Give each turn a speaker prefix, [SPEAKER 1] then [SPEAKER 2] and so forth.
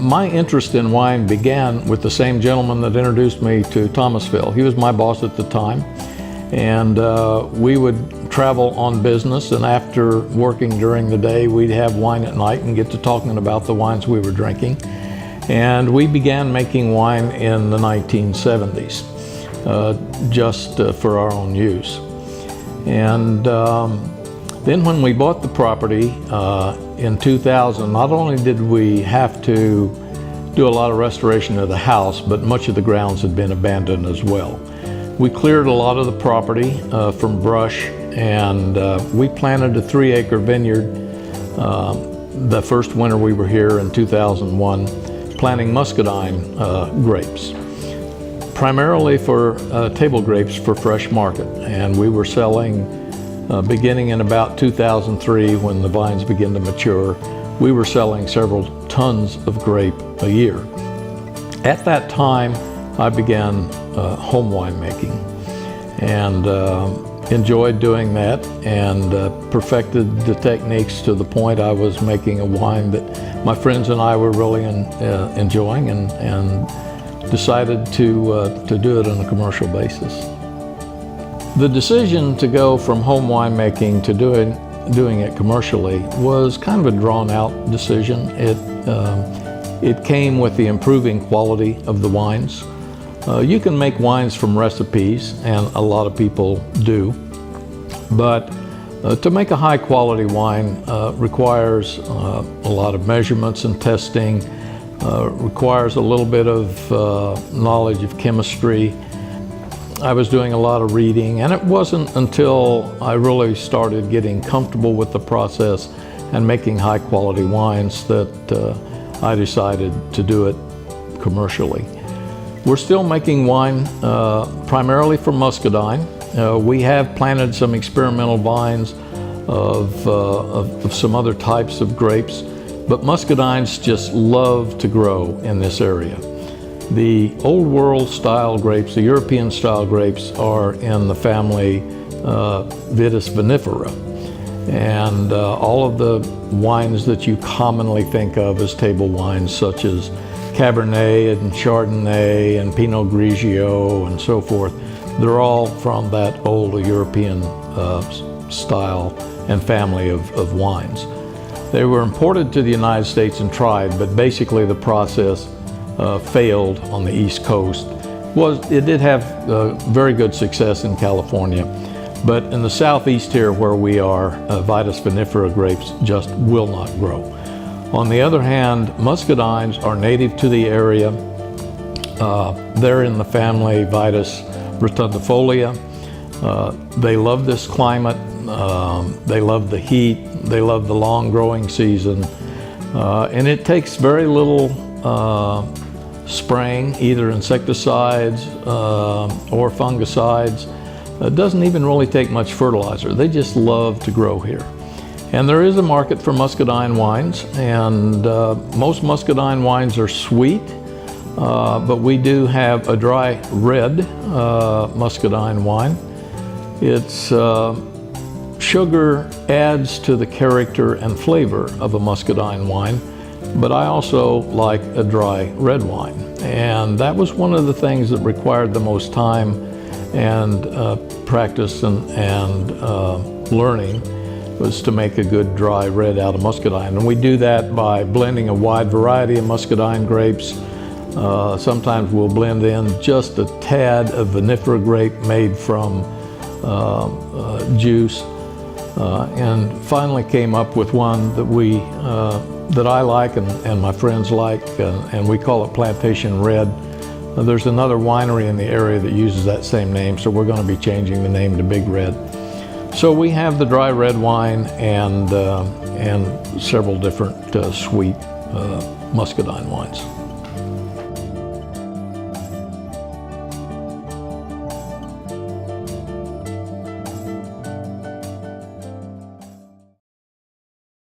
[SPEAKER 1] My interest in wine began with the same gentleman that introduced me to Thomasville. He was my boss at the time, and we would travel on business, and after working during the day, we'd have wine at night and get to talking about the wines we were drinking. And we began making wine in the 1970s, just for our own use. And then when we bought the property in 2000, not only did we have to do a lot of restoration of the house, but much of the grounds had been abandoned as well. We cleared a lot of the property from brush, and we planted a 3-acre vineyard the first winter we were here in 2001, planting muscadine grapes, primarily for table grapes for fresh market. And we were selling, beginning in about 2003, when the vines began to mature, we were selling several tons of grape a year. At that time, I began home winemaking, and enjoyed doing that, and perfected the techniques to the point I was making a wine that my friends and I were really enjoying, and decided to do it on a commercial basis. The decision to go from home winemaking to doing it commercially was kind of a drawn-out decision. It came with the improving quality of the wines. You can make wines from recipes, and a lot of people do, but to make a high-quality wine requires a lot of measurements and testing, requires a little bit of knowledge of chemistry. I was doing a lot of reading, and it wasn't until I really started getting comfortable with the process and making high-quality wines that I decided to do it commercially. We're still making wine primarily from muscadine. We have planted some experimental vines of some other types of grapes, but muscadines just love to grow in this area. The old world style grapes, the European style grapes, are in the family Vitis vinifera. And all of the wines that you commonly think of as table wines, such as Cabernet and Chardonnay and Pinot Grigio and so forth, they're all from that old European style and family of wines. They were imported to the United States and tried, but basically the process failed on the East Coast. It did have very good success in California, but in the southeast here where we are, Vitis vinifera grapes just will not grow. On the other hand, muscadines are native to the area. They're in the family Vitis rotundifolia. They love this climate. They love the heat. They love the long growing season. And it takes very little spraying, either insecticides or fungicides. It doesn't even really take much fertilizer. They just love to grow here. And there is a market for muscadine wines, and most muscadine wines are sweet, but we do have a dry red muscadine wine. Its sugar adds to the character and flavor of a muscadine wine, but I also like a dry red wine. And that was one of the things that required the most time and practice and learning, was to make a good dry red out of muscadine. And we do that by blending a wide variety of muscadine grapes. Sometimes we'll blend in just a tad of vinifera grape made from juice, and finally came up with one that that I like and my friends like, and we call it Plantation Red. There's another winery in the area that uses that same name, so we're going to be changing the name to Big Red. So we have the dry red wine and several different sweet muscadine wines.